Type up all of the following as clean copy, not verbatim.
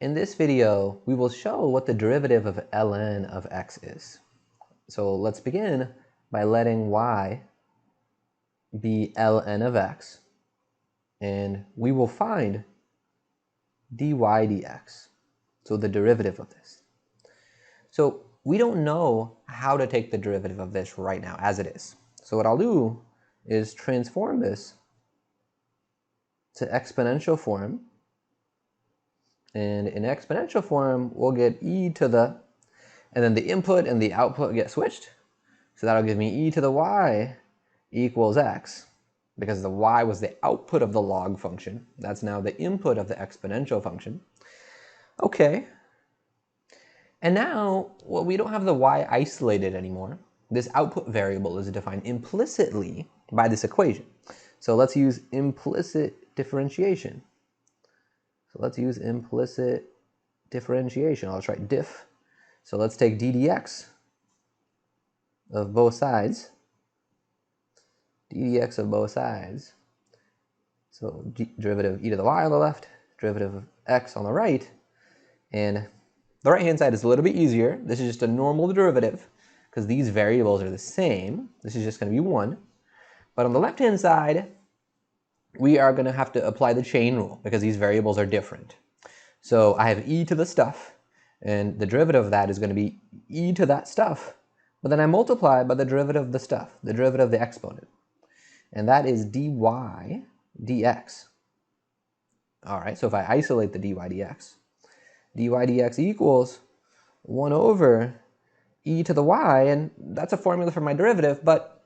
In this video, we will show what the derivative of ln of x is. So let's begin by letting y be ln of x, and we will find dy dx, so the derivative of this. So we don't know how to take the derivative of this right now as it is. So what I'll do is transform this to exponential form. And in exponential form, we'll get e to the, and then the input and the output get switched. So that'll give me e to the y equals x, because the y was the output of the log function. That's now the input of the exponential function. Okay. And now, well, we don't have the y isolated anymore. This output variable is defined implicitly by this equation. So let's use implicit differentiation. So let's use implicit differentiation. I'll write diff. So let's take d dx of both sides. d dx of both sides. So derivative of e to the y on the left, derivative of x on the right. And the right-hand side is a little bit easier. This is just a normal derivative because these variables are the same. This is just going to be 1. But on the left-hand side, we are going to have to apply the chain rule because these variables are different. So I have e to the stuff, and the derivative of that is going to be e to that stuff. But then I multiply by the derivative of the stuff, the derivative of the exponent. And that is dy dx. All right, so if I isolate the dy dx, dy dx equals 1 over e to the y, and that's a formula for my derivative, but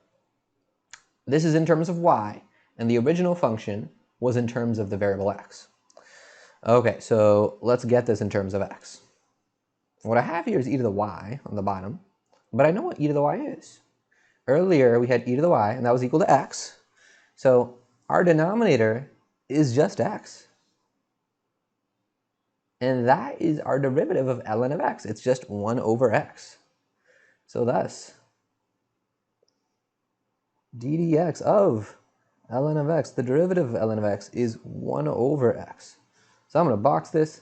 this is in terms of y. And the original function was in terms of the variable x. Okay, so let's get this in terms of x. What I have here is e to the y on the bottom, but I know what e to the y is. Earlier we had e to the y, and that was equal to x. So our denominator is just x. And that is our derivative of ln of x. It's just 1 over x. So thus, d dx of ln of x, the derivative of ln of x is 1 over x. So I'm going to box this,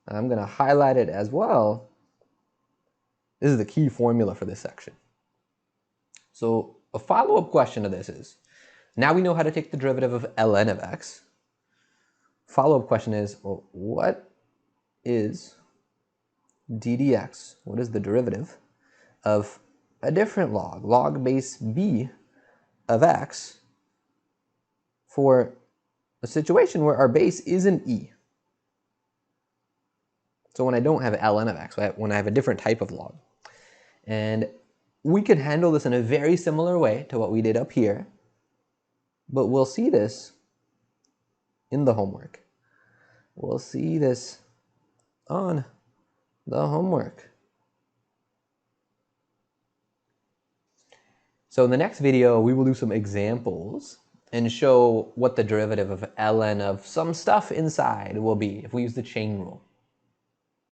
and I'm going to highlight it as well. This is the key formula for this section. So a follow-up question to this is, now we know how to take the derivative of ln of x. Follow-up question is, well, what is d dx? What is the derivative of a different log base b of x, for a situation where our base isn't e? So when I don't have ln of x, when I have a different type of log. And we could handle this in a very similar way to what we did up here, but we'll see this in the homework. We'll see this on the homework. So in the next video, we will do some examples and show what the derivative of ln of some stuff inside will be if we use the chain rule.